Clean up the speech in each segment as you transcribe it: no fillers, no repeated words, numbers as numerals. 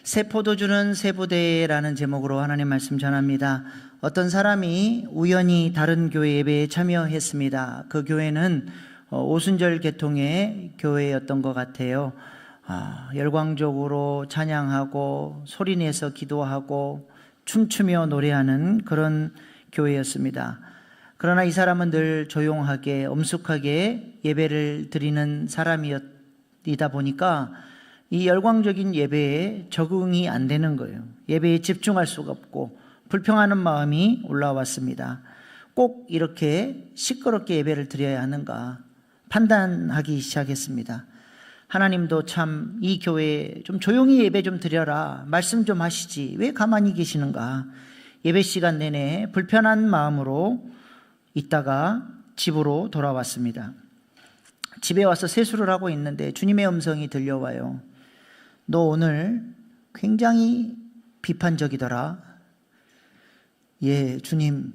새 포도주는 새 부대라는 제목으로 하나님 말씀 전합니다. 어떤 사람이 우연히 다른 교회 예배에 참여했습니다. 그 교회는 오순절 계통의 교회였던 것 같아요. 열광적으로 찬양하고 소리내서 기도하고 춤추며 노래하는 그런 교회였습니다. 그러나 이 사람은 늘 조용하게 엄숙하게 예배를 드리는 사람이다 보니까 이 열광적인 예배에 적응이 안 되는 거예요. 예배에 집중할 수가 없고 불평하는 마음이 올라왔습니다. 꼭 이렇게 시끄럽게 예배를 드려야 하는가 판단하기 시작했습니다. 하나님도 참 이 교회에 좀 조용히 예배 좀 드려라, 말씀 좀 하시지 왜 가만히 계시는가. 예배 시간 내내 불편한 마음으로 있다가 집으로 돌아왔습니다. 집에 와서 세수를 하고 있는데 주님의 음성이 들려와요. 너 오늘 굉장히 비판적이더라. 예, 주님,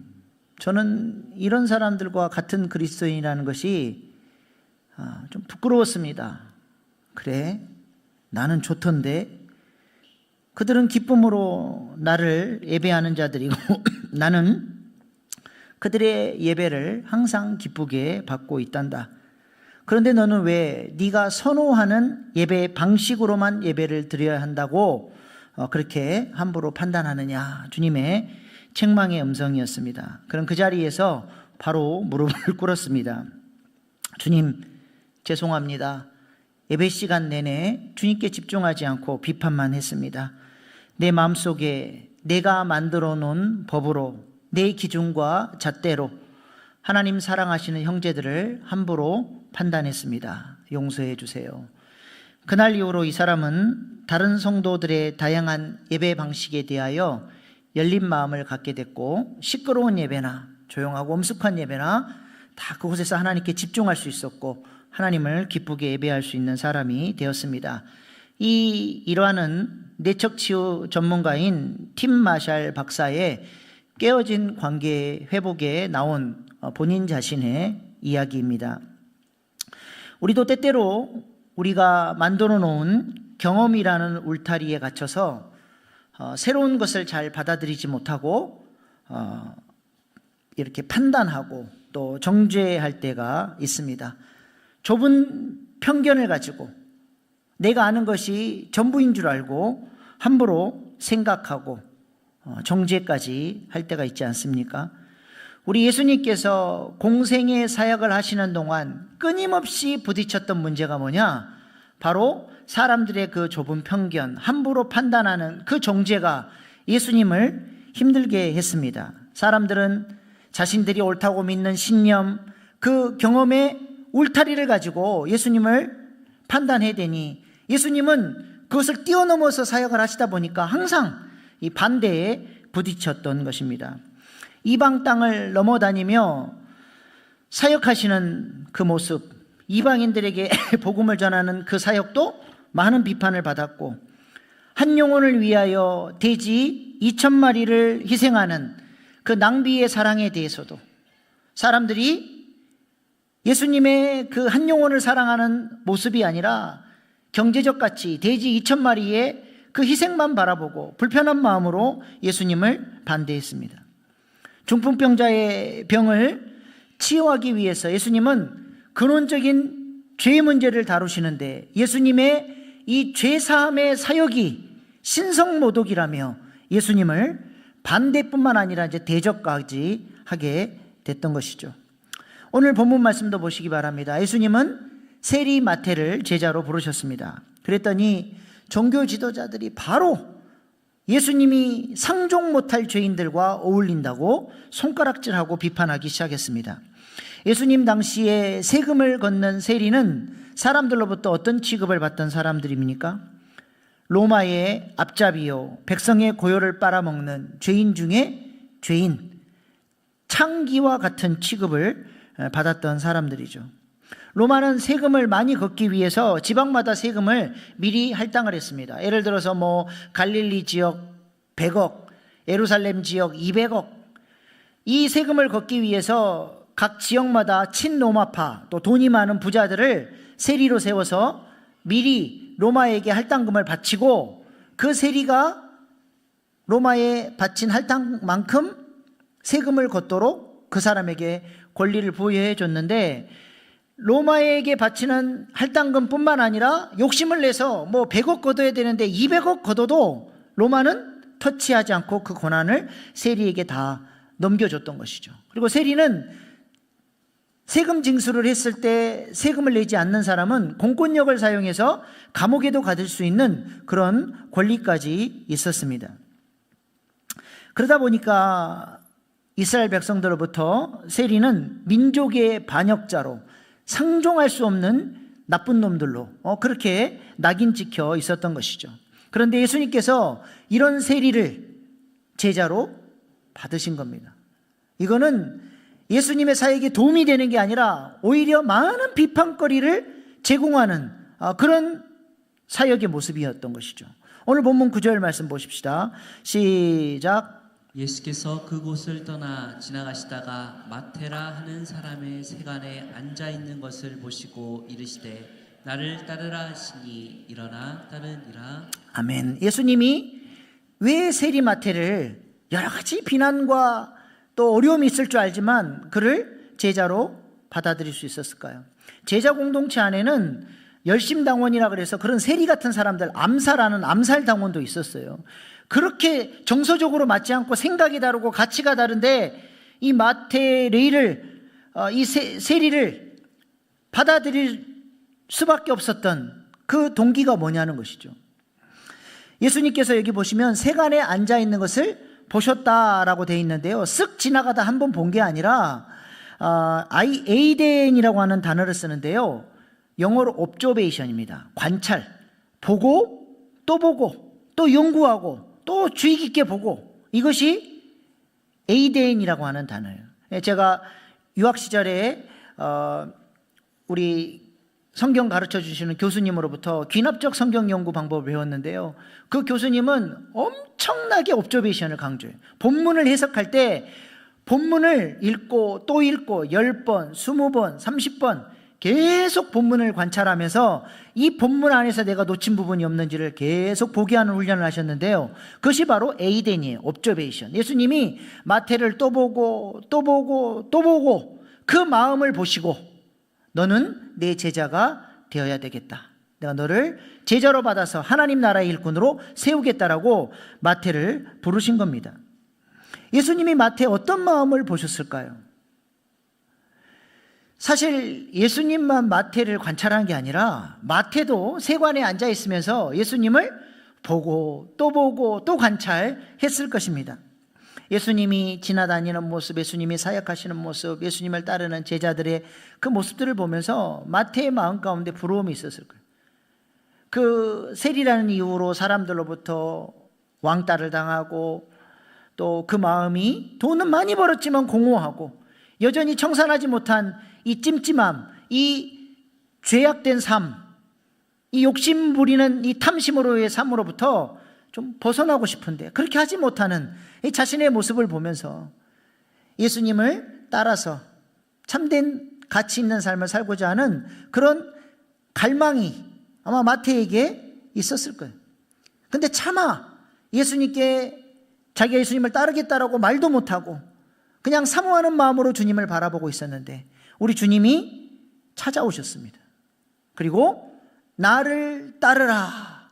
저는 이런 사람들과 같은 그리스도인이라는 것이 좀 부끄러웠습니다. 그래, 나는 좋던데 그들은 기쁨으로 나를 예배하는 자들이고 나는 그들의 예배를 항상 기쁘게 받고 있단다. 그런데 너는 왜 네가 선호하는 예배 방식으로만 예배를 드려야 한다고 그렇게 함부로 판단하느냐. 주님의 책망의 음성이었습니다. 그럼 그 자리에서 바로 무릎을 꿇었습니다. 주님, 죄송합니다. 예배 시간 내내 주님께 집중하지 않고 비판만 했습니다. 내 마음속에 내가 만들어 놓은 법으로 내 기준과 잣대로 하나님 사랑하시는 형제들을 함부로 판단했습니다. 용서해 주세요. 그날 이후로 이 사람은 다른 성도들의 다양한 예배 방식에 대하여 열린 마음을 갖게 됐고 시끄러운 예배나 조용하고 엄숙한 예배나 다 그곳에서 하나님께 집중할 수 있었고 하나님을 기쁘게 예배할 수 있는 사람이 되었습니다. 이 일화는 내척치유 전문가인 팀 마샬 박사의 깨어진 관계 회복에 나온 본인 자신의 이야기입니다. 우리도 때때로 우리가 만들어 놓은 경험이라는 울타리에 갇혀서 새로운 것을 잘 받아들이지 못하고 이렇게 판단하고 또 정죄할 때가 있습니다. 좁은 편견을 가지고 내가 아는 것이 전부인 줄 알고 함부로 생각하고 정죄까지 할 때가 있지 않습니까? 우리 예수님께서 공생의 사역을 하시는 동안 끊임없이 부딪혔던 문제가 뭐냐? 바로 사람들의 그 좁은 편견, 함부로 판단하는 그 정죄가 예수님을 힘들게 했습니다. 사람들은 자신들이 옳다고 믿는 신념, 그 경험의 울타리를 가지고 예수님을 판단해대니 예수님은 그것을 뛰어넘어서 사역을 하시다 보니까 항상 이 반대에 부딪혔던 것입니다. 이방 땅을 넘어다니며 사역하시는 그 모습, 이방인들에게 복음을 전하는 그 사역도 많은 비판을 받았고 한 영혼을 위하여 돼지 2,000마리를 희생하는 그 낭비의 사랑에 대해서도 사람들이 예수님의 그 한 영혼을 사랑하는 모습이 아니라 경제적 가치, 돼지 2,000마리의 그 희생만 바라보고 불편한 마음으로 예수님을 반대했습니다. 중풍병자의 병을 치유하기 위해서 예수님은 근원적인 죄 문제를 다루시는데 예수님의 이 죄사함의 사역이 신성모독이라며 예수님을 반대뿐만 아니라 이제 대적까지 하게 됐던 것이죠. 오늘 본문 말씀도 보시기 바랍니다. 예수님은 세리 마태를 제자로 부르셨습니다. 그랬더니 종교 지도자들이 바로 예수님이 상종 못할 죄인들과 어울린다고 손가락질하고 비판하기 시작했습니다. 예수님 당시에 세금을 걷는 세리는 사람들로부터 어떤 취급을 받던 사람들입니까? 로마의 앞잡이요, 백성의 고요를 빨아먹는 죄인 중에 죄인, 창기와 같은 취급을 받았던 사람들이죠. 로마는 세금을 많이 걷기 위해서 지방마다 세금을 미리 할당을 했습니다. 예를 들어서 갈릴리 지역 100억, 예루살렘 지역 200억. 이 세금을 걷기 위해서 각 지역마다 친로마파 또 돈이 많은 부자들을 세리로 세워서 미리 로마에게 할당금을 바치고 그 세리가 로마에 바친 할당만큼 세금을 걷도록 그 사람에게 권리를 부여해 줬는데, 로마에게 바치는 할당금뿐만 아니라 욕심을 내서 뭐 100억 걷어야 되는데 200억 걷어도 로마는 터치하지 않고 그 권한을 세리에게 다 넘겨줬던 것이죠. 그리고 세리는 세금 징수를 했을 때 세금을 내지 않는 사람은 공권력을 사용해서 감옥에도 가둘 수 있는 그런 권리까지 있었습니다. 그러다 보니까 이스라엘 백성들로부터 세리는 민족의 반역자로, 상종할 수 없는 나쁜 놈들로 그렇게 낙인 찍혀 있었던 것이죠. 그런데 예수님께서 이런 세리를 제자로 받으신 겁니다. 이거는 예수님의 사역에 도움이 되는 게 아니라 오히려 많은 비판거리를 제공하는 그런 사역의 모습이었던 것이죠. 오늘 본문 9절 말씀 보십시다. 시작. 예수께서 그곳을 떠나 지나가시다가 마테라 하는 사람의 세간에 앉아 있는 것을 보시고 이르시되 나를 따르라 하시니 일어나 따르니라. 아멘. 예수님이 왜 세리 마테를 여러 가지 비난과 또 어려움이 있을 줄 알지만 그를 제자로 받아들일 수 있었을까요? 제자 공동체 안에는 열심당원이라 그래서 그런 세리 같은 사람들, 암사라는 암살당원도 있었어요. 그렇게 정서적으로 맞지 않고 생각이 다르고 가치가 다른데 이 마테레이를, 이 세리를 받아들일 수밖에 없었던 그 동기가 뭐냐는 것이죠. 예수님께서 여기 보시면 세간에 앉아 있는 것을 보셨다라고 되어 있는데요, 쓱 지나가다 한 번 본 게 아니라 에이덴이라고 하는 단어를 쓰는데요, 영어로 observation입니다. 관찰, 보고 또 연구하고 또 주의 깊게 보고, 이것이 에이덴이라고 하는 단어예요. 제가 유학 시절에 우리 성경 가르쳐 주시는 교수님으로부터 귀납적 성경 연구 방법을 배웠는데요, 그 교수님은 엄청나게 옵저베이션을 강조해요. 본문을 해석할 때 본문을 읽고 또 읽고 10번, 20번, 30번 계속 본문을 관찰하면서 이 본문 안에서 내가 놓친 부분이 없는지를 계속 보게 하는 훈련을 하셨는데요, 그것이 바로 에이덴이에요. 옵저베이션. 예수님이 마태를 또 보고 그 마음을 보시고 너는 내 제자가 되어야 되겠다, 내가 너를 제자로 받아서 하나님 나라의 일꾼으로 세우겠다라고 마태를 부르신 겁니다. 예수님이 마태의 어떤 마음을 보셨을까요? 사실 예수님만 마태를 관찰한 게 아니라 마태도 세관에 앉아 있으면서 예수님을 보고 또 관찰했을 것입니다. 예수님이 지나다니는 모습, 예수님이 사역하시는 모습, 예수님을 따르는 제자들의 그 모습들을 보면서 마태의 마음 가운데 부러움이 있었을 거예요. 그 세리라는 이유로 사람들로부터 왕따를 당하고, 또 그 마음이 돈은 많이 벌었지만 공허하고 여전히 청산하지 못한 이 찜찜함, 이 죄악된 삶, 이 욕심 부리는 이 탐심으로의 삶으로부터 좀 벗어나고 싶은데 그렇게 하지 못하는 이 자신의 모습을 보면서 예수님을 따라서 참된 가치 있는 삶을 살고자 하는 그런 갈망이 아마 마태에게 있었을 거예요. 근데 차마 예수님께 자기가 예수님을 따르겠다라고 말도 못하고 그냥 사모하는 마음으로 주님을 바라보고 있었는데 우리 주님이 찾아오셨습니다. 그리고 나를 따르라,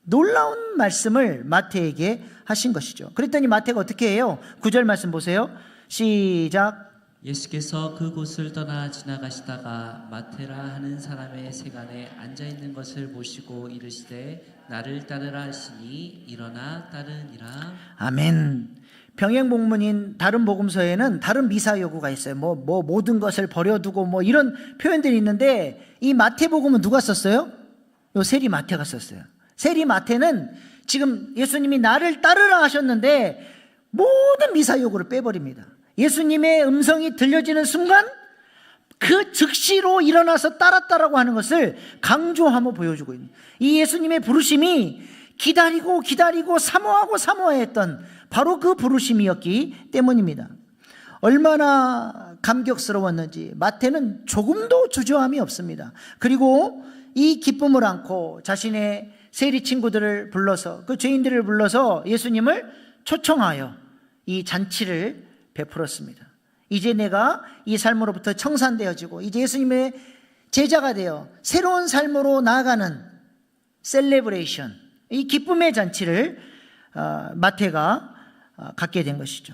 놀라운 말씀을 마태에게 하신 것이죠. 그랬더니 마태가 어떻게 해요? 9절 말씀 보세요. 시작. 예수께서 그곳을 떠나 지나가시다가 마테라 하는 사람의 세간에 앉아 있는 것을 보시고 이르시되 나를 따르라 하시니 일어나 따르니라. 아멘. 병행복문인 다른 복음서에는 다른 미사 여구가 있어요. 모든 것을 버려두고 이런 표현들이 있는데 이 마태복음은 누가 썼어요? 요 세리 마태가 썼어요. 세리 마태는 지금 예수님이 나를 따르라 하셨는데 모든 미사 요구를 빼버립니다. 예수님의 음성이 들려지는 순간 그 즉시로 일어나서 따랐다라고 하는 것을 강조하며 보여주고 있는, 이 예수님의 부르심이 기다리고 사모했던 바로 그 부르심이었기 때문입니다. 얼마나 감격스러웠는지 마태는 조금도 주저함이 없습니다. 그리고 이 기쁨을 안고 자신의 세리 친구들을 불러서, 그 죄인들을 불러서 예수님을 초청하여 이 잔치를 베풀었습니다. 이제 내가 이 삶으로부터 청산되어지고 이제 예수님의 제자가 되어 새로운 삶으로 나아가는 셀레브레이션, 이 기쁨의 잔치를 마태가 갖게 된 것이죠.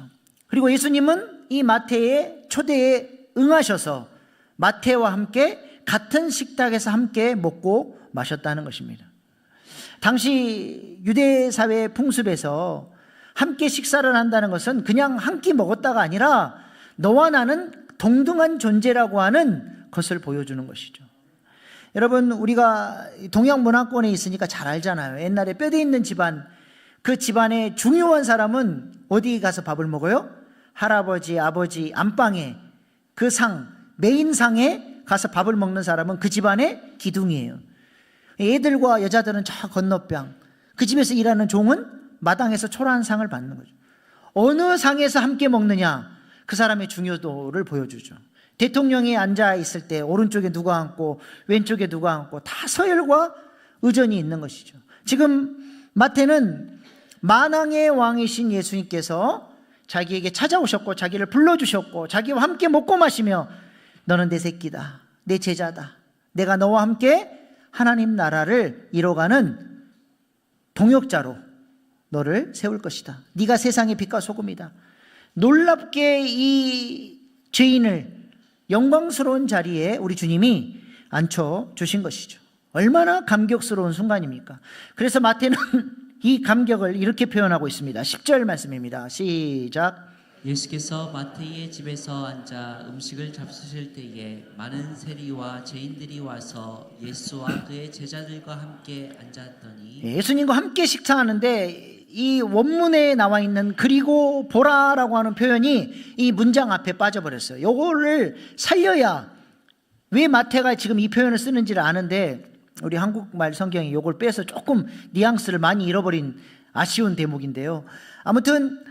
그리고 예수님은 이 마태의 초대에 응하셔서 마태와 함께 같은 식탁에서 함께 먹고 마셨다는 것입니다. 당시 유대 사회의 풍습에서 함께 식사를 한다는 것은 그냥 한 끼 먹었다가 아니라 너와 나는 동등한 존재라고 하는 것을 보여주는 것이죠. 여러분, 우리가 동양 문화권에 있으니까 잘 알잖아요. 옛날에 뼈대 있는 집안, 그 집안의 중요한 사람은 어디 가서 밥을 먹어요? 할아버지, 아버지 안방에, 그 상, 메인 상에 가서 밥을 먹는 사람은 그 집안의 기둥이에요. 애들과 여자들은 저 건너편, 그 집에서 일하는 종은 마당에서 초라한 상을 받는 거죠. 어느 상에서 함께 먹느냐, 그 사람의 중요도를 보여주죠. 대통령이 앉아 있을 때 오른쪽에 누가 앉고 왼쪽에 누가 앉고 다 서열과 의전이 있는 것이죠. 지금 마태는 만왕의 왕이신 예수님께서 자기에게 찾아오셨고 자기를 불러주셨고 자기와 함께 먹고 마시며 너는 내 새끼다, 내 제자다, 내가 너와 함께 하나님 나라를 이뤄가는 동역자로 너를 세울 것이다. 네가 세상의 빛과 소금이다. 놀랍게 이 죄인을 영광스러운 자리에 우리 주님이 앉혀주신 것이죠. 얼마나 감격스러운 순간입니까? 그래서 마태는 이 감격을 이렇게 표현하고 있습니다. 10절 말씀입니다. 시작. 예수께서 마태의 집에서 앉아 음식을 잡수실 때에 많은 세리와 죄인들이 와서 예수와 그의 제자들과 함께 앉았더니, 예수님과 함께 식사하는데 이 원문에 나와 있는 그리고 보라라고 하는 표현이 이 문장 앞에 빠져버렸어요. 요거를 살려야 왜 마태가 지금 이 표현을 쓰는지를 아는데 우리 한국말 성경이 요걸 빼서 조금 뉘앙스를 많이 잃어버린 아쉬운 대목인데요. 아무튼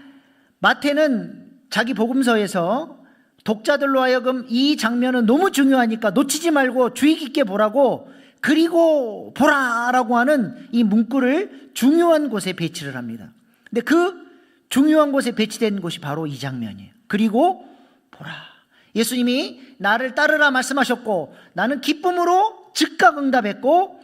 마태는 자기 복음서에서 독자들로 하여금 이 장면은 너무 중요하니까 놓치지 말고 주의 깊게 보라고 그리고 보라라고 하는 이 문구를 중요한 곳에 배치를 합니다. 근데 그 중요한 곳에 배치된 곳이 바로 이 장면이에요. 그리고 보라. 예수님이 나를 따르라 말씀하셨고 나는 기쁨으로 즉각 응답했고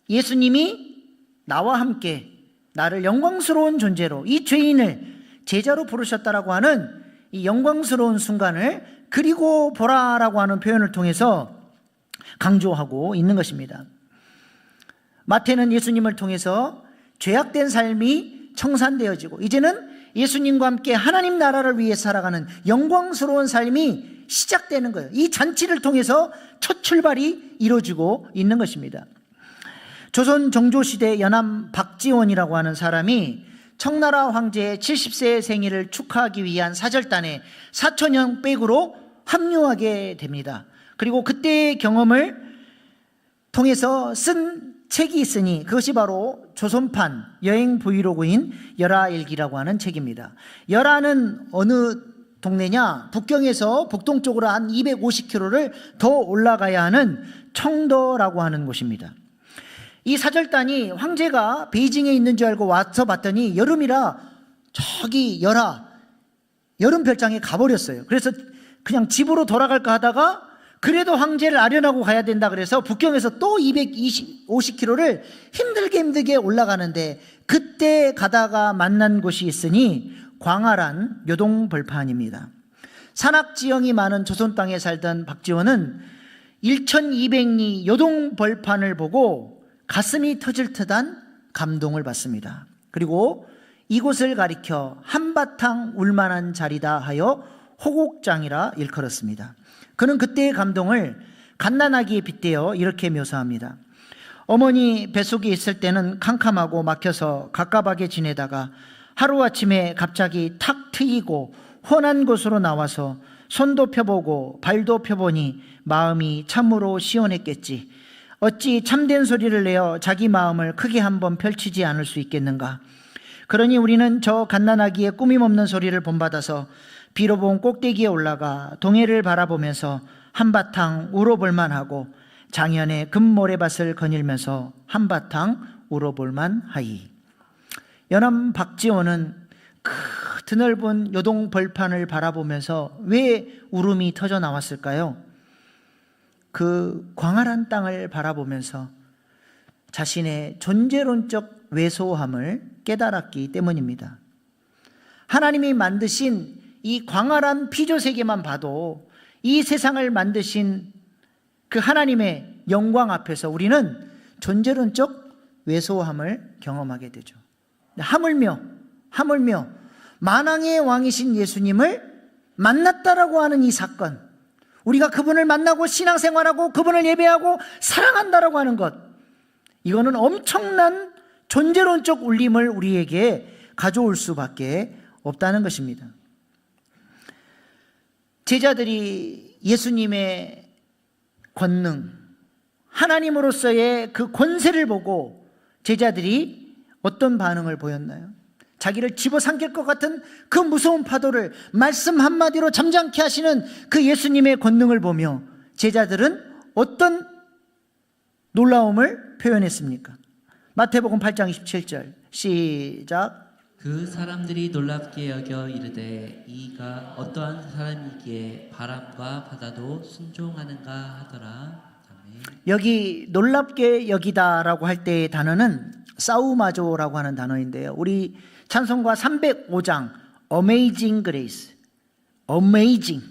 예수님이 나와 함께 나를 영광스러운 존재로 이 죄인을 제자로 부르셨다라고 하는 이 영광스러운 순간을 그리고 보라라고 하는 표현을 통해서 강조하고 있는 것입니다. 마태는 예수님을 통해서 죄악된 삶이 청산되어지고 이제는 예수님과 함께 하나님 나라를 위해 살아가는 영광스러운 삶이 시작되는 거예요. 이 잔치를 통해서 첫 출발이 이루어지고 있는 것입니다. 조선 정조시대 연암 박지원이라고 하는 사람이 청나라 황제의 70세 생일을 축하하기 위한 사절단에 사촌형 백으로 합류하게 됩니다. 그리고 그때의 경험을 통해서 쓴 책이 있으니 그것이 바로 조선판 여행 브이로그인 열하일기라고 하는 책입니다. 열하는 어느 동네냐? 북경에서 북동쪽으로 한 250km를 더 올라가야 하는 청도라고 하는 곳입니다. 이 사절단이 황제가 베이징에 있는 줄 알고 와서 봤더니 여름이라 저기 열하 여름 별장에 가버렸어요. 그래서 그냥 집으로 돌아갈까 하다가 그래도 황제를 아련하고 가야 된다 그래서 북경에서 또 250km를 힘들게 올라가는데 그때 가다가 만난 곳이 있으니 광활한 요동벌판입니다. 산악지형이 많은 조선 땅에 살던 박지원은 1200리 요동벌판을 보고 가슴이 터질 듯한 감동을 받습니다. 그리고 이곳을 가리켜 한바탕 울만한 자리다 하여 호곡장이라 일컬었습니다. 그는 그때의 감동을 갓난아기에 빗대어 이렇게 묘사합니다. 어머니 뱃속에 있을 때는 캄캄하고 막혀서 갑갑하게 지내다가 하루아침에 갑자기 탁 트이고 훤한 곳으로 나와서 손도 펴보고 발도 펴보니 마음이 참으로 시원했겠지. 어찌 참된 소리를 내어 자기 마음을 크게 한번 펼치지 않을 수 있겠는가. 그러니 우리는 저 갓난아기의 꾸밈없는 소리를 본받아서 비로봉 꼭대기에 올라가 동해를 바라보면서 한바탕 울어볼만 하고 장현의 금모래밭을 거닐면서 한바탕 울어볼만 하이. 연암 박지원은 그 드넓은 요동 벌판을 바라보면서 왜 울음이 터져 나왔을까요? 그 광활한 땅을 바라보면서 자신의 존재론적 왜소함을 깨달았기 때문입니다. 하나님이 만드신 이 광활한 피조세계만 봐도 이 세상을 만드신 그 하나님의 영광 앞에서 우리는 존재론적 왜소함을 경험하게 되죠. 하물며 만왕의 왕이신 예수님을 만났다라고 하는 이 사건, 우리가 그분을 만나고 신앙생활하고 그분을 예배하고 사랑한다라고 하는 것, 이거는 엄청난 존재론적 울림을 우리에게 가져올 수밖에 없다는 것입니다. 제자들이 예수님의 권능, 하나님으로서의 그 권세를 보고 제자들이 어떤 반응을 보였나요? 자기를 집어삼킬 것 같은 그 무서운 파도를 말씀 한마디로 잠잠케 하시는 그 예수님의 권능을 보며 제자들은 어떤 놀라움을 표현했습니까? 마태복음 8장 27절 시작. 그 사람들이 놀랍게 여겨 이르되 이가 어떠한 사람이기에 바람과 바다도 순종하는가 하더라. 아멘. 여기 놀랍게 여기다라고 할 때의 단어는 사우마조라고 하는 단어인데요, 우리 찬송가 305장 Amazing Grace, Amazing,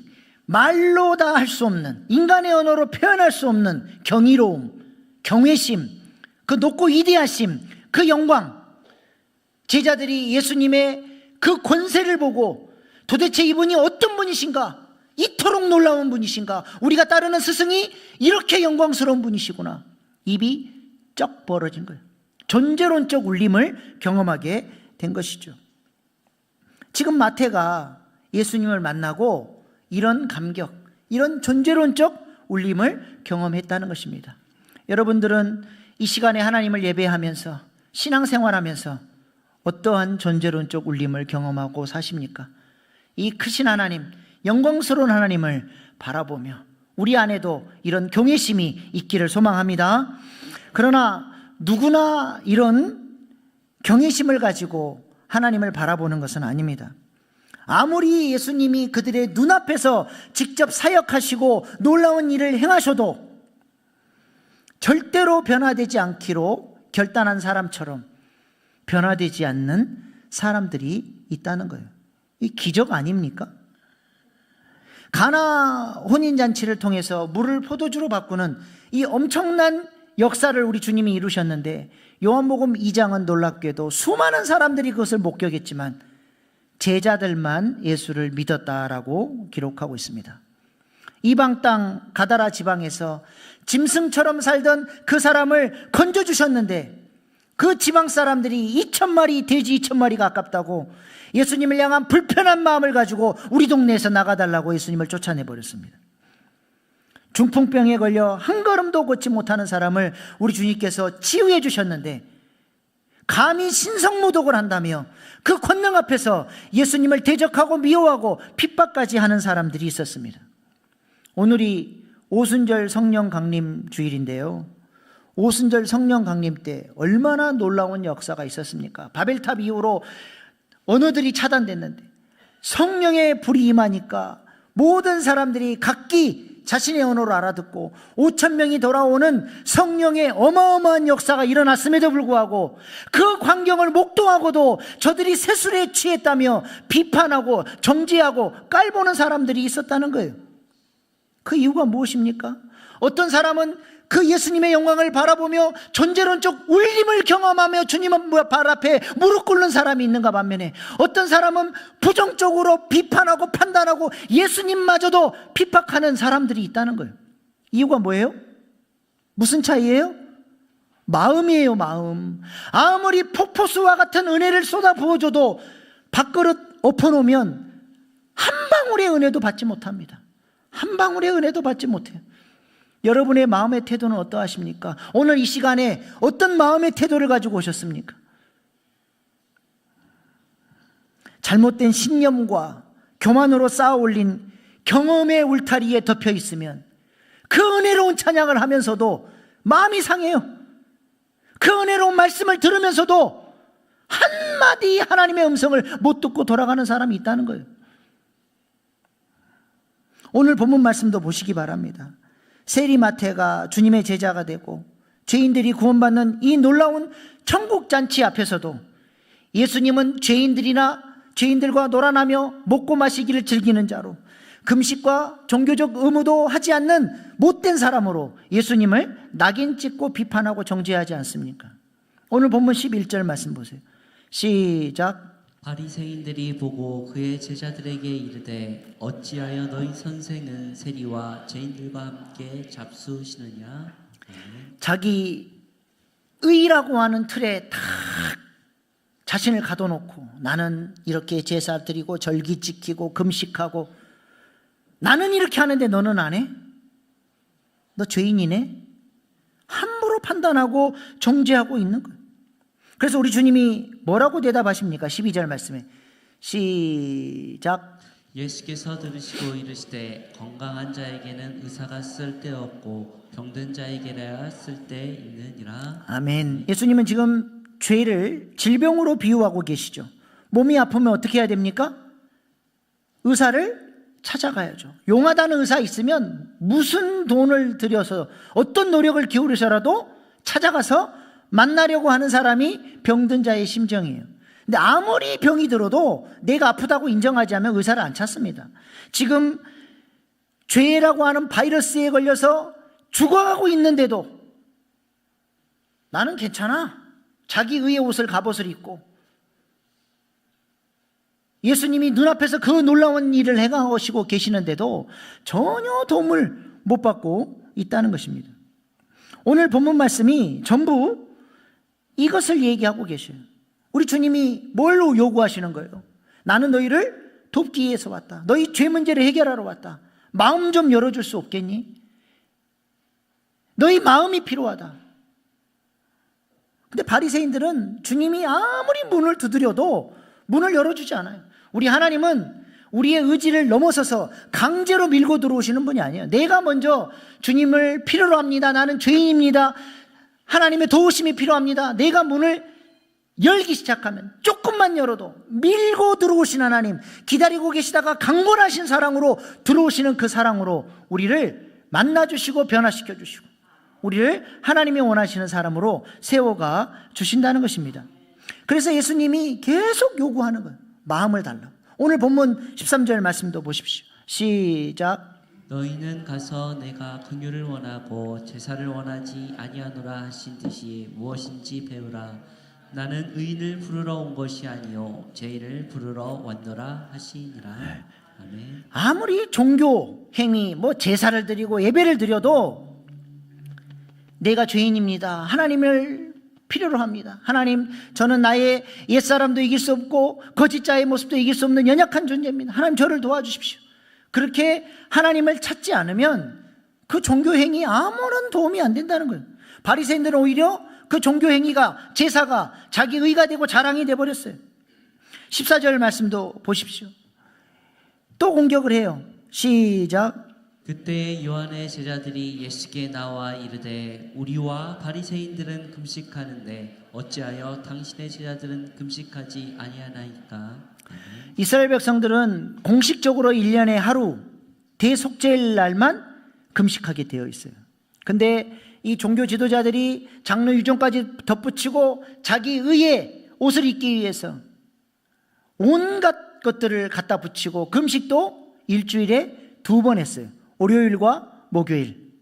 말로 다 할 수 없는, 인간의 언어로 표현할 수 없는 경이로움, 경외심, 그 높고 위대하심, 그 영광. 제자들이 예수님의 그 권세를 보고 도대체 이분이 어떤 분이신가, 이토록 놀라운 분이신가, 우리가 따르는 스승이 이렇게 영광스러운 분이시구나, 입이 쩍 벌어진 거예요. 존재론적 울림을 경험하게 된 것이죠. 지금 마태가 예수님을 만나고 이런 감격, 이런 존재론적 울림을 경험했다는 것입니다. 여러분들은 이 시간에 하나님을 예배하면서 신앙생활하면서 어떠한 존재론적 울림을 경험하고 사십니까? 이 크신 하나님, 영광스러운 하나님을 바라보며 우리 안에도 이런 경외심이 있기를 소망합니다. 그러나 누구나 이런 경외심을 가지고 하나님을 바라보는 것은 아닙니다. 아무리 예수님이 그들의 눈앞에서 직접 사역하시고 놀라운 일을 행하셔도 절대로 변화되지 않기로 결단한 사람처럼 변화되지 않는 사람들이 있다는 거예요. 이 기적 아닙니까? 가나 혼인잔치를 통해서 물을 포도주로 바꾸는 이 엄청난 역사를 우리 주님이 이루셨는데, 요한복음 2장은 놀랍게도 수많은 사람들이 그것을 목격했지만 제자들만 예수를 믿었다라고 기록하고 있습니다. 이방 땅 가다라 지방에서 짐승처럼 살던 그 사람을 건져주셨는데 그 지방 사람들이 2,000마리, 돼지 2,000마리가 아깝다고 예수님을 향한 불편한 마음을 가지고 우리 동네에서 나가달라고 예수님을 쫓아내버렸습니다. 중풍병에 걸려 한 걸음도 걷지 못하는 사람을 우리 주님께서 치유해 주셨는데 감히 신성모독을 한다며 그 권능 앞에서 예수님을 대적하고 미워하고 핍박까지 하는 사람들이 있었습니다. 오늘이 오순절 성령 강림 주일인데요, 오순절 성령 강림 때 얼마나 놀라운 역사가 있었습니까? 바벨탑 이후로 언어들이 차단됐는데 성령의 불이 임하니까 모든 사람들이 각기 자신의 언어로 알아듣고 5,000명이 돌아오는 성령의 어마어마한 역사가 일어났음에도 불구하고 그 광경을 목도하고도 저들이 세술에 취했다며 비판하고 정죄하고 깔보는 사람들이 있었다는 거예요. 그 이유가 무엇입니까? 어떤 사람은 그 예수님의 영광을 바라보며 존재론적 울림을 경험하며 주님 발 앞에 무릎 꿇는 사람이 있는가 반면에 어떤 사람은 부정적으로 비판하고 판단하고 예수님마저도 핍박하는 사람들이 있다는 거예요. 이유가 뭐예요? 무슨 차이예요? 마음이에요, 마음. 아무리 폭포수와 같은 은혜를 쏟아 부어줘도 밥그릇 엎어놓으면 한 방울의 은혜도 받지 못합니다. 한 방울의 은혜도 받지 못해요. 여러분의 마음의 태도는 어떠하십니까? 오늘 이 시간에 어떤 마음의 태도를 가지고 오셨습니까? 잘못된 신념과 교만으로 쌓아 올린 경험의 울타리에 덮여 있으면 그 은혜로운 찬양을 하면서도 마음이 상해요. 그 은혜로운 말씀을 들으면서도 한마디 하나님의 음성을 못 듣고 돌아가는 사람이 있다는 거예요. 오늘 본문 말씀도 보시기 바랍니다. 세리마태가 주님의 제자가 되고 죄인들이 구원받는 이 놀라운 천국잔치 앞에서도 예수님은 죄인들과 놀아나며 먹고 마시기를 즐기는 자로, 금식과 종교적 의무도 하지 않는 못된 사람으로 예수님을 낙인 찍고 비판하고 정죄하지 않습니까? 오늘 본문 11절 말씀 보세요. 시작. 바리새인들이 보고 그의 제자들에게 이르되 어찌하여 너희 선생은 세리와 죄인들과 함께 잡수시느냐? 자기 의라고 하는 틀에 딱 자신을 가둬놓고 나는 이렇게 제사 드리고 절기 지키고 금식하고 나는 이렇게 하는데 너는 안 해? 너 죄인이네? 함부로 판단하고 정죄하고 있는 거예요. 그래서 우리 주님이 뭐라고 대답하십니까? 12절 말씀에 시작. 예수께서 들으시고 이르시되 건강한 자에게는 의사가 쓸데없고 병든 자에게야 쓸데있느니라. 아멘. 예수님은 지금 죄를 질병으로 비유하고 계시죠. 몸이 아프면 어떻게 해야 됩니까? 의사를 찾아가야죠. 용하다는 의사 있으면 무슨 돈을 들여서 어떤 노력을 기울여서라도 찾아가서 만나려고 하는 사람이 병든 자의 심정이에요. 근데 아무리 병이 들어도 내가 아프다고 인정하지 않으면 의사를 안 찾습니다. 지금 죄라고 하는 바이러스에 걸려서 죽어가고 있는데도 나는 괜찮아. 자기 의의 옷을 갑옷을 입고 예수님이 눈앞에서 그 놀라운 일을 행하시고 계시는데도 전혀 도움을 못 받고 있다는 것입니다. 오늘 본문 말씀이 전부 이것을 얘기하고 계셔요. 우리 주님이 뭘로 요구하시는 거예요? 나는 너희를 돕기 위해서 왔다. 너희 죄 문제를 해결하러 왔다. 마음 좀 열어줄 수 없겠니? 너희 마음이 필요하다. 근데 바리새인들은 주님이 아무리 문을 두드려도 문을 열어주지 않아요. 우리 하나님은 우리의 의지를 넘어서서 강제로 밀고 들어오시는 분이 아니에요. 내가 먼저 주님을 필요로 합니다. 나는 죄인입니다. 하나님의 도우심이 필요합니다. 내가 문을 열기 시작하면 조금만 열어도 밀고 들어오신 하나님, 기다리고 계시다가 강권하신 사랑으로 들어오시는 그 사랑으로 우리를 만나주시고 변화시켜 주시고 우리를 하나님이 원하시는 사람으로 세워가 주신다는 것입니다. 그래서 예수님이 계속 요구하는 거예요. 마음을 달라. 오늘 본문 13절 말씀도 보십시오. 시작. 너희는 가서 내가 긍휼을 원하고 제사를 원하지 아니하노라 하신 듯이 무엇인지 배우라. 나는 의인을 부르러 온 것이 아니요 죄인을 부르러 왔노라 하시니라. 아멘. 아무리 종교 행위, 제사를 드리고 예배를 드려도 내가 죄인입니다. 하나님을 필요로 합니다. 하나님, 저는 나의 옛사람도 이길 수 없고 거짓자의 모습도 이길 수 없는 연약한 존재입니다. 하나님, 저를 도와주십시오. 그렇게 하나님을 찾지 않으면 그 종교 행위 아무런 도움이 안 된다는 거예요. 바리새인들은 오히려 그 종교 행위가, 제사가 자기 의가 되고 자랑이 되어버렸어요. 14절 말씀도 보십시오. 또 공격을 해요. 시작. 그때 요한의 제자들이 예수께 나와 이르되 우리와 바리새인들은 금식하는데 어찌하여 당신의 제자들은 금식하지 아니하나이까? 이스라엘 백성들은 공식적으로 1년에 하루 대속죄일 날만 금식하게 되어 있어요. 근데 이 종교 지도자들이 장로 유전까지 덧붙이고 자기 의의 옷을 입기 위해서 온갖 것들을 갖다 붙이고 금식도 일주일에 2번 했어요. 월요일과 목요일.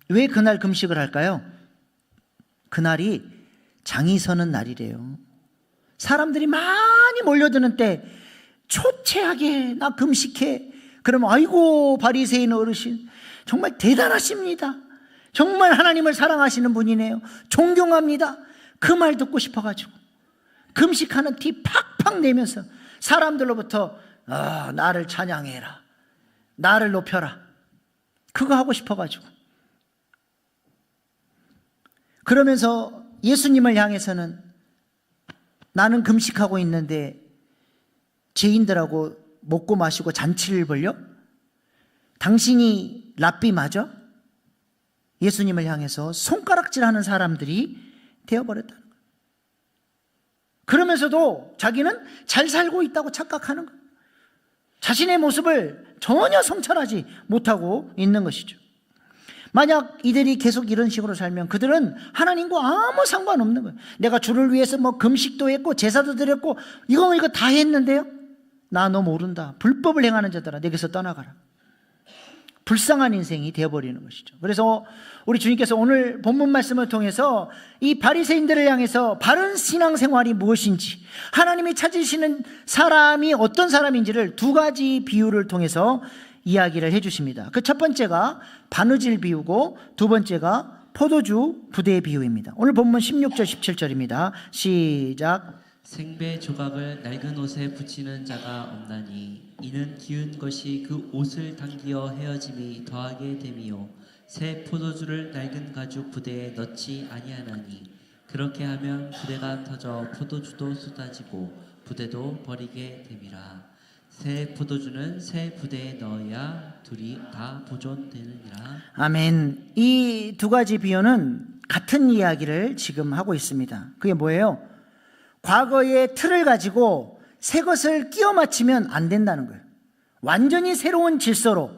왜 그날 금식을 할까요? 그날이 장이 서는 날이래요. 사람들이 많이 몰려드는 때 초췌하게 나 금식해. 그러면 아이고 바리새인 어르신 정말 대단하십니다. 정말 하나님을 사랑하시는 분이네요. 존경합니다. 그 말 듣고 싶어가지고 금식하는 티 팍팍 내면서 사람들로부터 나를 찬양해라, 나를 높여라, 그거 하고 싶어가지고 그러면서 예수님을 향해서는 나는 금식하고 있는데 죄인들하고 먹고 마시고 잔치를 벌려? 당신이 랍비 맞아? 예수님을 향해서 손가락질하는 사람들이 되어버렸다는 거예요. 그러면서도 자기는 잘 살고 있다고 착각하는 거예요. 자신의 모습을 전혀 성찰하지 못하고 있는 것이죠. 만약 이들이 계속 이런 식으로 살면 그들은 하나님과 아무 상관없는 거예요. 내가 주를 위해서 뭐 금식도 했고 제사도 드렸고 이거 다 했는데요, 나 너 모른다, 불법을 행하는 자들아 내게서 떠나가라. 불쌍한 인생이 되어버리는 것이죠. 그래서 우리 주님께서 오늘 본문 말씀을 통해서 이 바리새인들을 향해서 바른 신앙생활이 무엇인지, 하나님이 찾으시는 사람이 어떤 사람인지를 두 가지 비유를 통해서 이야기를 해주십니다. 그 첫 번째가 바느질 비유고 두 번째가 포도주 부대의 비유입니다. 오늘 본문 16절 17절입니다. 시작. 생배 조각을 낡은 옷에 붙이는 자가 없나니 이는 기운 것이 그 옷을 당기어 헤어짐이 더하게 됨이요 새 포도주를 낡은 가죽 부대에 넣지 아니하나니 그렇게 하면 부대가 터져 포도주도 쏟아지고 부대도 버리게 됨이라. 새 포도주는 새 부대에 넣어야 둘이 다 보존되느니라. 아멘. 이 두 가지 비유는 같은 이야기를 지금 하고 있습니다. 그게 뭐예요? 과거의 틀을 가지고 새 것을 끼워 맞추면 안 된다는 거예요. 완전히 새로운 질서로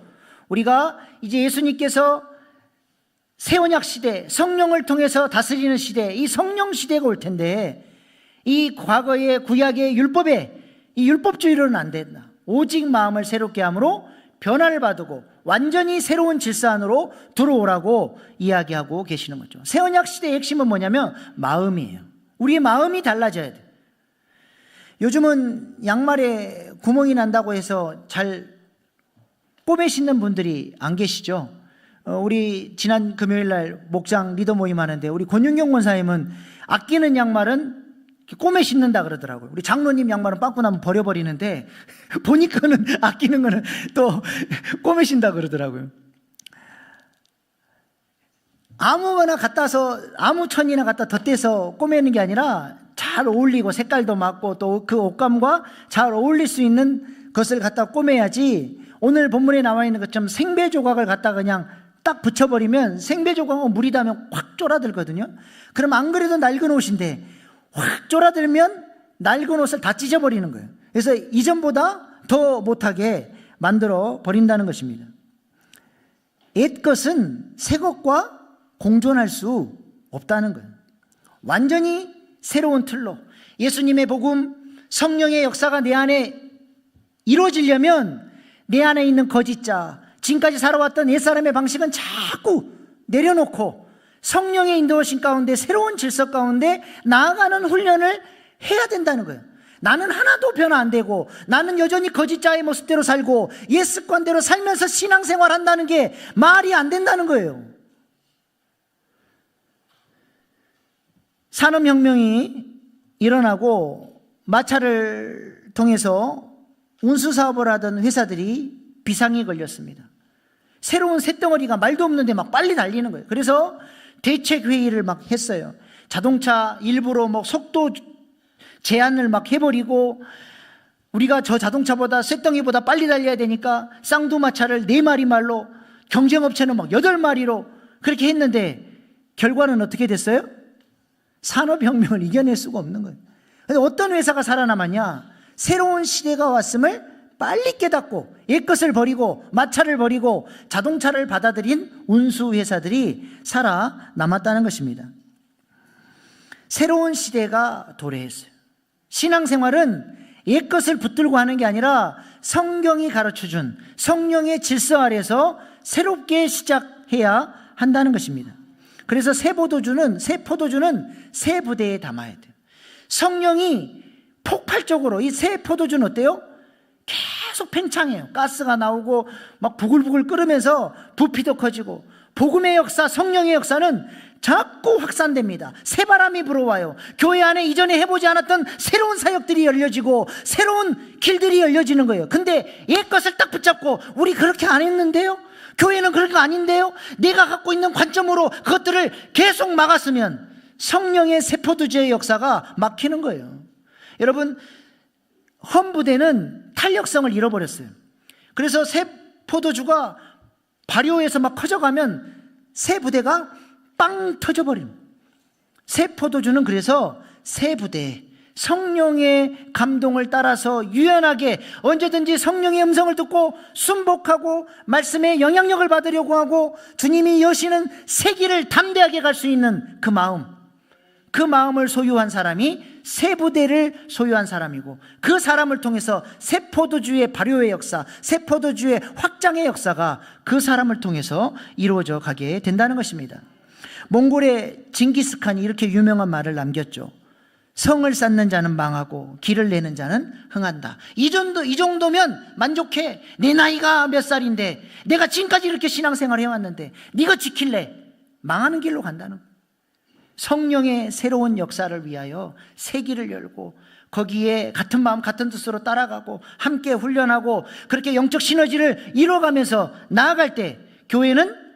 우리가 이제 예수님께서 새 언약 시대, 성령을 통해서 다스리는 시대, 이 성령 시대가 올 텐데 이 과거의 구약의 율법에 이 율법주의로는 안 된다. 오직 마음을 새롭게 함으로 변화를 받고 완전히 새로운 질서 안으로 들어오라고 이야기하고 계시는 거죠. 새 언약 시대의 핵심은 뭐냐면 마음이에요. 우리의 마음이 달라져야 돼요. 요즘은 양말에 구멍이 난다고 해서 잘 꼬매 신는 분들이 안 계시죠. 우리 지난 금요일 날 목장 리더 모임 하는데 우리 권윤경 권사님은 아끼는 양말은 꼬매 신는다 그러더라고요. 우리 장로님 양말은 빵꾸 나면 버려버리는데 보니까는 아끼는 거는 또 꼬매 신다 그러더라고요. 아무거나 갖다서 아무 천이나 갖다 덧대서 꼬매는 게 아니라 잘 어울리고 색깔도 맞고 또 그 옷감과 잘 어울릴 수 있는 것을 갖다 꼬매야지. 오늘 본문에 나와 있는 것처럼 생배 조각을 갖다 그냥 딱 붙여버리면 생배 조각은 물이 닿으면 확 쫄아들거든요. 그럼 안 그래도 낡은 옷인데 확 쫄아들면 낡은 옷을 다 찢어버리는 거예요. 그래서 이전보다 더 못하게 만들어 버린다는 것입니다. 옛 것은 새 것과 공존할 수 없다는 거예요. 완전히 새로운 틀로 예수님의 복음, 성령의 역사가 내 안에 이루어지려면 내 안에 있는 거짓자, 지금까지 살아왔던 옛사람의 방식은 자꾸 내려놓고 성령의 인도하신 가운데 새로운 질서 가운데 나아가는 훈련을 해야 된다는 거예요. 나는 하나도 변화 안 되고 나는 여전히 거짓자의 모습대로 살고 옛 습관대로 살면서 신앙생활 한다는 게 말이 안 된다는 거예요. 산업혁명이 일어나고 마찰을 통해서 운수사업을 하던 회사들이 비상이 걸렸습니다. 새로운 쇳덩어리가 말도 없는데 막 빨리 달리는 거예요. 그래서 대책회의를 막 했어요. 자동차 일부러 뭐 속도 제한을 막 해버리고 우리가 저 자동차보다 쇳덩이보다 빨리 달려야 되니까 쌍두마차를 4마리 말로 경쟁업체는 막 8마리로 그렇게 했는데 결과는 어떻게 됐어요? 산업혁명을 이겨낼 수가 없는 거예요. 근데 어떤 회사가 살아남았냐? 새로운 시대가 왔음을 빨리 깨닫고 옛 것을 버리고 마차를 버리고 자동차를 받아들인 운수회사들이 살아남았다는 것입니다. 새로운 시대가 도래했어요. 신앙생활은 옛 것을 붙들고 하는 게 아니라 성경이 가르쳐준 성령의 질서 아래서 새롭게 시작해야 한다는 것입니다. 그래서 새 포도주는 새 부대에 담아야 돼요. 성령이 폭발적으로 이 새 포도주는 어때요? 계속 팽창해요. 가스가 나오고 막 부글부글 끓으면서 부피도 커지고 복음의 역사, 성령의 역사는 자꾸 확산됩니다. 새바람이 불어와요. 교회 안에 이전에 해보지 않았던 새로운 사역들이 열려지고 새로운 길들이 열려지는 거예요. 근데 옛 것을 딱 붙잡고 우리 그렇게 안 했는데요? 교회는 그런 거 아닌데요? 내가 갖고 있는 관점으로 그것들을 계속 막았으면 성령의 새 포도주의 역사가 막히는 거예요. 여러분, 헌부대는 탄력성을 잃어버렸어요. 그래서 새 포도주가 발효해서 막 커져가면 새 부대가 빵 터져버립니다. 새 포도주는 그래서 새 부대, 성령의 감동을 따라서 유연하게 언제든지 성령의 음성을 듣고 순복하고 말씀의 영향력을 받으려고 하고 주님이 여시는 새 길을 담대하게 갈 수 있는 그 마음, 그 마음을 소유한 사람이 새 부대를 소유한 사람이고, 그 사람을 통해서 새 포도주의 발효의 역사, 새 포도주의 확장의 역사가 그 사람을 통해서 이루어져 가게 된다는 것입니다. 몽골의 징기스칸이 이렇게 유명한 말을 남겼죠. 성을 쌓는 자는 망하고 길을 내는 자는 흥한다. 이 정도면 만족해. 내 나이가 몇 살인데, 내가 지금까지 이렇게 신앙생활을 해왔는데 네가 지킬래? 망하는 길로 간다는 거예요. 성령의 새로운 역사를 위하여 새 길을 열고, 거기에 같은 마음 같은 뜻으로 따라가고 함께 훈련하고 그렇게 영적 시너지를 이뤄가면서 나아갈 때 교회는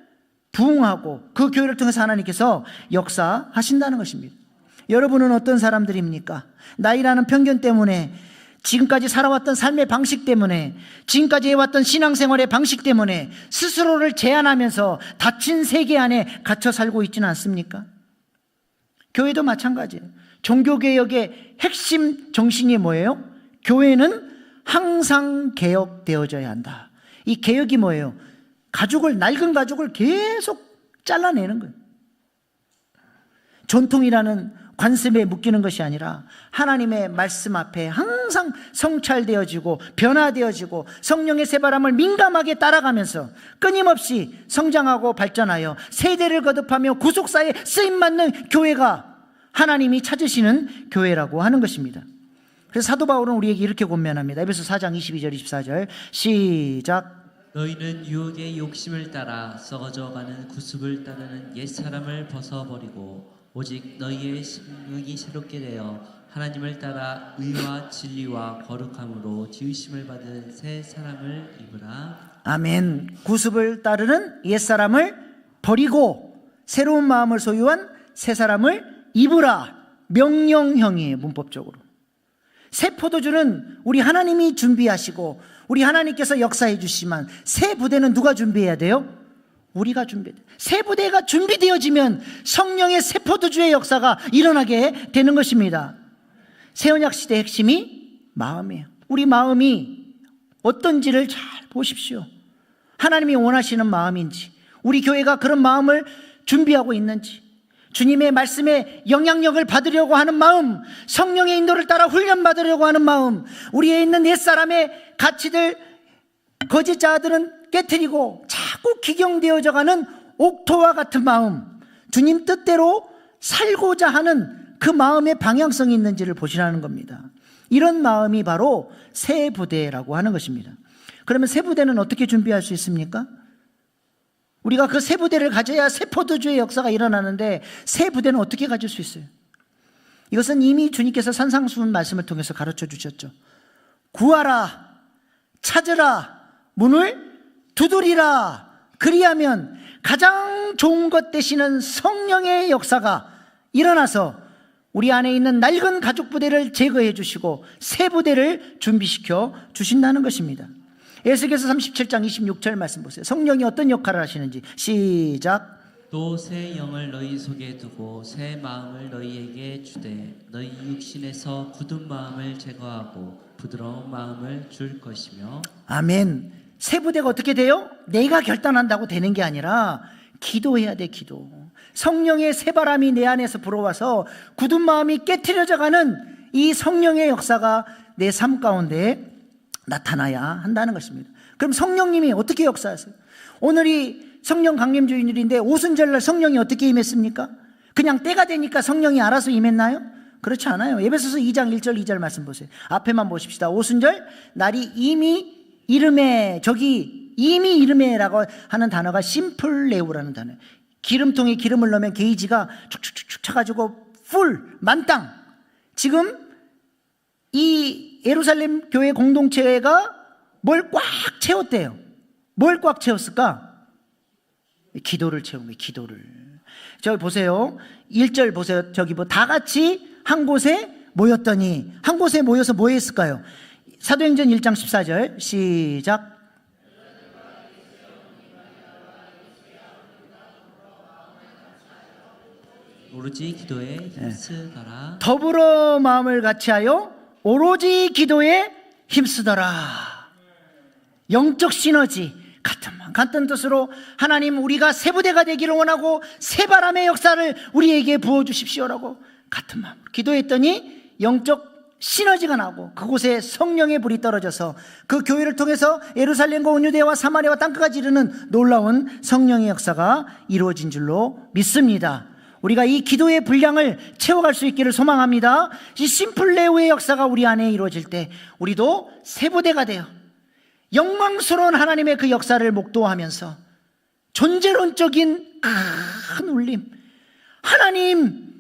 부흥하고 그 교회를 통해서 하나님께서 역사하신다는 것입니다. 여러분은 어떤 사람들입니까? 나이라는 편견 때문에, 지금까지 살아왔던 삶의 방식 때문에, 지금까지 해왔던 신앙생활의 방식 때문에 스스로를 제한하면서 닫힌 세계 안에 갇혀 살고 있지는 않습니까? 교회도 마찬가지예요. 종교개혁의 핵심 정신이 뭐예요? 교회는 항상 개혁되어져야 한다. 이 개혁이 뭐예요? 낡은 가죽을 계속 잘라내는 거예요. 전통이라는 관습에 묶이는 것이 아니라 하나님의 말씀 앞에 항상 성찰되어지고 변화되어지고 성령의 새바람을 민감하게 따라가면서 끊임없이 성장하고 발전하여 세대를 거듭하며 구속사에 쓰임받는 교회가 하나님이 찾으시는 교회라고 하는 것입니다. 그래서 사도 바울은 우리에게 이렇게 권면합니다. 에베소 4장 22절 24절 시작. 너희는 유혹의 욕심을 따라 썩어져가는 구습을 따르는 옛사람을 벗어버리고 오직 너희의 심령이 새롭게 되어 하나님을 따라 의와 진리와 거룩함으로 지으심을 받은 새 사람을 입으라. 아멘. 구습을 따르는 옛사람을 버리고 새로운 마음을 소유한 새 사람을 입으라. 명령형이에요. 문법적으로. 새 포도주는 우리 하나님이 준비하시고 우리 하나님께서 역사해 주시지만, 새 부대는 누가 준비해야 돼요? 우리가 준비해야 돼요. 새 부대가 준비되어지면 성령의 새 포도주의 역사가 일어나게 되는 것입니다. 새 언약 시대의 핵심이 마음이에요. 우리 마음이 어떤지를 잘 보십시오. 하나님이 원하시는 마음인지, 우리 교회가 그런 마음을 준비하고 있는지, 주님의 말씀에 영향력을 받으려고 하는 마음, 성령의 인도를 따라 훈련받으려고 하는 마음, 우리에 있는 옛사람의 가치들, 거짓 자들은 깨트리고 자꾸 기경되어져 가는 옥토와 같은 마음, 주님 뜻대로 살고자 하는 그 마음의 방향성이 있는지를 보시라는 겁니다. 이런 마음이 바로 새 부대라고 하는 것입니다. 그러면 새 부대는 어떻게 준비할 수 있습니까? 우리가 그 새 부대를 가져야 새 포도주의 역사가 일어나는데, 새 부대는 어떻게 가질 수 있어요? 이것은 이미 주님께서 산상수훈 말씀을 통해서 가르쳐 주셨죠. 구하라, 찾으라, 문을 두드리라. 그리하면 가장 좋은 것 되시는 성령의 역사가 일어나서 우리 안에 있는 낡은 가죽 부대를 제거해 주시고 새 부대를 준비시켜 주신다는 것입니다. 에스겔서 37장 26절 말씀 보세요. 성령이 어떤 역할을 하시는지 시작. 또 새 영을 너희 속에 두고 새 마음을 너희에게 주되 너희 육신에서 굳은 마음을 제거하고 부드러운 마음을 줄 것이며. 아멘. 새 부대가 어떻게 돼요? 내가 결단한다고 되는 게 아니라 기도해야 돼. 기도. 성령의 새바람이 내 안에서 불어와서 굳은 마음이 깨트려져 가는 이 성령의 역사가 내 삶 가운데 나타나야 한다는 것입니다. 그럼 성령님이 어떻게 역사하세요? 오늘이 성령 강림주일인데 오순절날 성령이 어떻게 임했습니까? 그냥 때가 되니까 성령이 알아서 임했나요? 그렇지 않아요. 에베소서 2장 1절 2절 말씀 보세요. 앞에만 보십시다. 오순절 날이 이미 이름에, 저기 이미 이름에라고 하는 단어가 심플레우라는 단어예요. 기름통에 기름을 넣으면 게이지가 축축축축 차가지고 풀 만땅. 지금 이 예루살렘 교회 공동체가 뭘 꽉 채웠대요. 뭘 꽉 채웠을까? 기도를 채운 거예요. 기도를. 저기 보세요. 1절 보세요. 저기 뭐 다 같이 한 곳에 모였더니, 한 곳에 모여서 뭐 했을까요? 사도행전 1장 14절 시작. 오로지 기도에 힘쓰더라. 더불어 마음을 같이하여 오로지 기도에 힘쓰더라. 영적 시너지, 같은 마음 같은 뜻으로 하나님, 우리가 새 부대가 되기를 원하고 새 바람의 역사를 우리에게 부어주십시오라고 같은 마음 기도했더니 영적 시너지가 나고 그곳에 성령의 불이 떨어져서 그 교회를 통해서 예루살렘과 온 유대와 사마리아와 땅끝까지 이르는 놀라운 성령의 역사가 이루어진 줄로 믿습니다. 우리가 이 기도의 분량을 채워갈 수 있기를 소망합니다. 이 심플레오의 역사가 우리 안에 이루어질 때 우리도 새 부대가 되어 영광스러운 하나님의 그 역사를 목도하면서 존재론적인 큰 울림, 하나님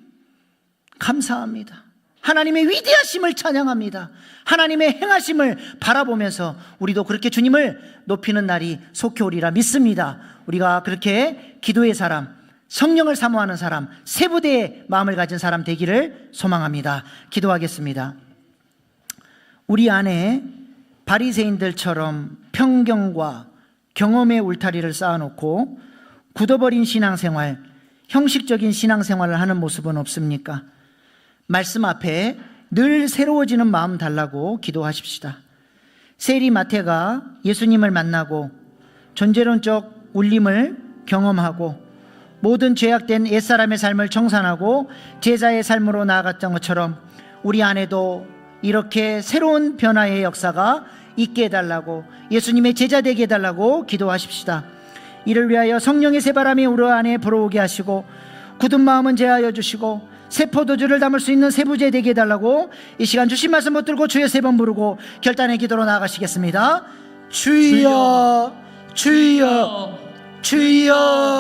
감사합니다, 하나님의 위대하심을 찬양합니다, 하나님의 행하심을 바라보면서 우리도 그렇게 주님을 높이는 날이 속히 오리라 믿습니다. 우리가 그렇게 기도의 사람, 성령을 사모하는 사람, 새 부대의 마음을 가진 사람 되기를 소망합니다. 기도하겠습니다. 우리 안에 바리새인들처럼 편견과 경험의 울타리를 쌓아놓고 굳어버린 신앙생활, 형식적인 신앙생활을 하는 모습은 없습니까? 말씀 앞에 늘 새로워지는 마음 달라고 기도하십시다. 세리 마태가 예수님을 만나고 존재론적 울림을 경험하고 모든 죄악된 옛사람의 삶을 청산하고 제자의 삶으로 나아갔던 것처럼 우리 안에도 이렇게 새로운 변화의 역사가 있게 해달라고, 예수님의 제자 되게 해달라고 기도하십시다. 이를 위하여 성령의 새바람이 우리 안에 불어오게 하시고 굳은 마음은 제하여 주시고 새 포도주를 담을 수 있는 새 부재 되게 해달라고 이 시간 주신 말씀 붙들고 주여 세 번 부르고 결단의 기도로 나아가시겠습니다. 주여, 주여, 주여.